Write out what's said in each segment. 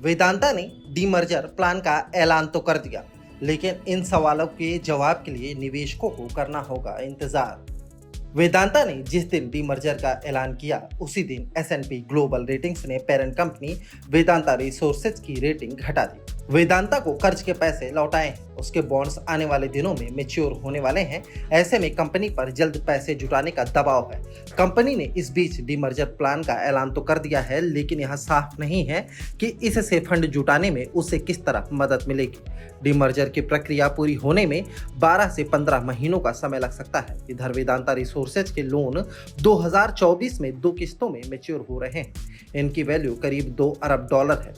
वेदांता ने demerger plan का ऐलान तो कर दिया, लेकिन इन सवालों के जवाब के लिए निवेशकों को करना होगा इंतजार। वेदांता ने जिस दिन डीमर्जर का ऐलान किया, उसी दिन S&P ग्लोबल रेटिंग्स ने पेरेंट कंपनी वेदांता रिसोर्सेज की रेटिंग घटा दी। वेदांता को कर्ज के पैसे लौटाए हैं, उसके बॉन्ड्स आने वाले दिनों में मैच्योर होने वाले हैं। ऐसे में कंपनी पर जल्द पैसे जुटाने का दबाव है। कंपनी ने इस बीच डीमर्जर प्लान का ऐलान तो कर दिया है, लेकिन यह साफ नहीं है कि इससे फंड जुटाने में उसे किस तरह मदद मिलेगी। डीमर्जर की प्रक्रिया पूरी होने में 12 से 15 महीनों का समय लग सकता है। इधर वेदांता रिसोर्सेज के लोन 2024 में 2 किस्तों में मैच्योर हो रहे हैं। इनकी वैल्यू करीब $2 अरब है।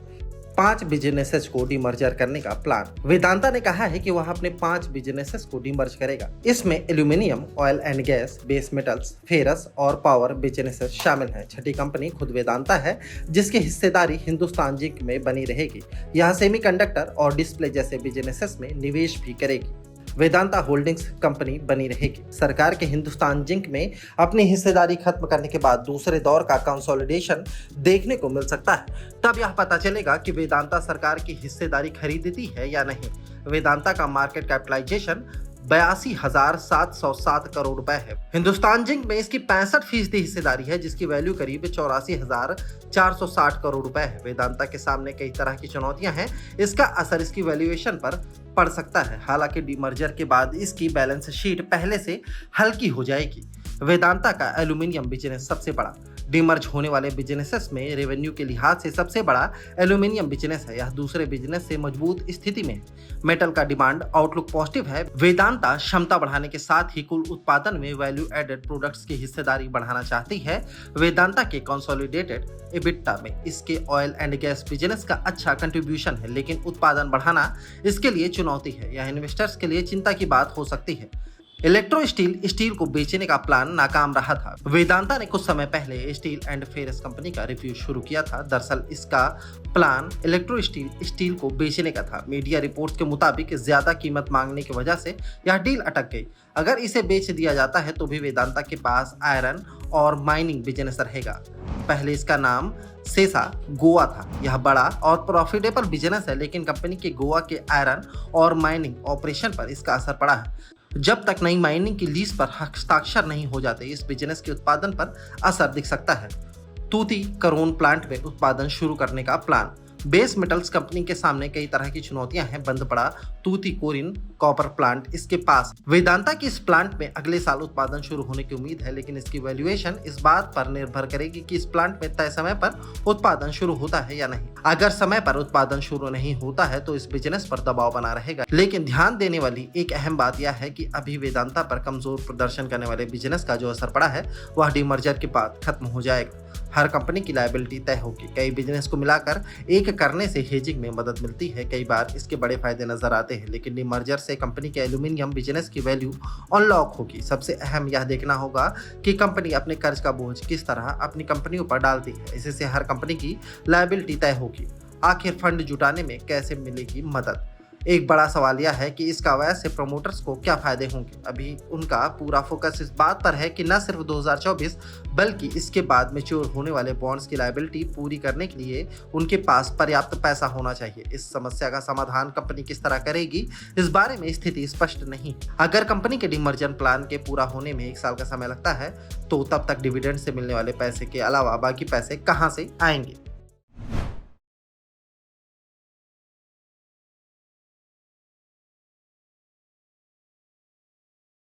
5 बिजनेसेस को डीमर्जर करने का प्लान। वेदांता ने कहा है कि वह अपने 5 बिजनेसेस को डीमर्ज करेगा। इसमें aluminium, oil and gas, base metals, ferrous और पावर बिजनेसेस शामिल हैं। छठी कंपनी खुद वेदांता है, जिसकी हिस्सेदारी हिंदुस्तान जिंक में बनी रहेगी। यह सेमीकंडक्टर और डिस्प्ले जैसे बिजनेसेस में निवेश भी करेगी। वेदांता होल्डिंग्स कंपनी बनी रहेगी। सरकार के हिंदुस्तान जिंक में अपनी हिस्सेदारी खत्म करने के बाद दूसरे दौर का कंसोलिडेशन देखने को मिल सकता है। तब यह पता चलेगा कि वेदांता सरकार की हिस्सेदारी खरीदती है या नहीं। वेदांता का मार्केट कैपिटलाइजेशन 82,707 करोड़ रुपए है। हिंदुस्तान जिंक में इसकी 65% हिस्सेदारी है, जिसकी वैल्यू करीब 84,460 करोड़ रुपए है। वेदांता के सामने कई तरह की चुनौतियां हैं। इसका असर इसकी वैल्यूएशन पर पड़ सकता है। हालांकि डीमर्जर के बाद इसकी बैलेंस शीट पहले से हल्की हो जाएगी। वेदांता का एल्यूमिनियम बिजनेस सबसे बड़ा। डीमर्ज होने वाले बिजनेसेस में रेवेन्यू के लिहाज से सबसे बड़ा एल्यूमिनियम बिजनेस है। यह दूसरे बिजनेस से मजबूत स्थिति में है। मेटल का डिमांड आउटलुक पॉजिटिव है। वेदांता क्षमता बढ़ाने के साथ ही कुल उत्पादन में वैल्यू एडेड प्रोडक्ट्स की हिस्सेदारी बढ़ाना चाहती है। वेदांता के कंसोलिडेटेड एबिटा में इसके ऑयल एंड गैस बिजनेस का अच्छा कंट्रीब्यूशन है, लेकिन उत्पादन बढ़ाना इसके लिए चुनौती है। यह इन्वेस्टर्स के लिए चिंता की बात हो सकती है। इलेक्ट्रो स्टील को बेचने का प्लान नाकाम रहा था। वेदांता ने कुछ समय पहले स्टील एंड फेरस कंपनी का रिव्यू शुरू किया था। दरअसल इसका प्लान इलेक्ट्रो स्टील को बेचने का था। मीडिया रिपोर्ट्स के मुताबिक ज्यादा कीमत मांगने की वजह से यह डील अटक गई। अगर इसे बेच दिया जाता है तो भी वेदांता के पास आयरन और माइनिंग बिजनेस रहेगा। पहले इसका नाम सेसा गोवा था। यह बड़ा और प्रॉफिटेबल बिजनेस है, लेकिन कंपनी के गोवा के आयरन और माइनिंग ऑपरेशन पर इसका असर पड़ा है। जब तक नई माइनिंग की लीज पर हस्ताक्षर नहीं हो जाते, इस बिजनेस के उत्पादन पर असर दिख सकता है। तूतीकोरिन प्लांट में उत्पादन शुरू करने का प्लान। बेस मेटल्स कंपनी के सामने कई तरह की चुनौतियां हैं। बंद पड़ा तूतीकोरिन कॉपर प्लांट इसके पास। वेदांता की इस प्लांट में अगले साल उत्पादन शुरू होने की उम्मीद है, लेकिन इसकी वैल्यूएशन इस बात पर निर्भर करेगी कि इस प्लांट में तय समय पर उत्पादन शुरू होता है या नहीं। अगर समय पर उत्पादन शुरू नहीं होता है तो इस बिजनेस पर दबाव बना रहेगा। लेकिन ध्यान देने वाली एक अहम बात यह है कि अभी वेदांता पर कमजोर प्रदर्शन करने वाले बिजनेस का जो असर पड़ा है वह डीमर्जर के बाद खत्म हो जाएगा। हर कंपनी की लायबिलिटी तय होगी। कई बिजनेस को मिलाकर एक करने से हेजिंग में मदद मिलती है। कई बार इसके बड़े फायदे नजर आते हैं, लेकिन डीमर्जर से कंपनी के एल्यूमिनियम बिजनेस की वैल्यू अनलॉक होगी। सबसे अहम यह देखना होगा कि कंपनी अपने कर्ज का बोझ किस तरह अपनी कंपनियों पर डालती है। इससे हर कंपनी की लायबिलिटी तय होगी। आखिर फंड जुटाने में कैसे मिलेगी मदद? एक बड़ा सवाल यह है कि इसका वैसे प्रमोटर्स को क्या फायदे होंगे। अभी उनका पूरा फोकस इस बात पर है कि न सिर्फ 2024 बल्कि इसके बाद मैच्योर होने वाले बॉन्ड्स की लायबिलिटी पूरी करने के लिए उनके पास पर्याप्त पैसा होना चाहिए। इस समस्या का समाधान कंपनी किस तरह करेगी, इस बारे में स्थिति स्पष्ट नहीं। अगर कंपनी के डीमर्जर प्लान के पूरा होने में 1 साल का समय लगता है तो तब तक डिविडेंड से मिलने वाले पैसे के अलावा बाकी पैसे कहां से आएंगे?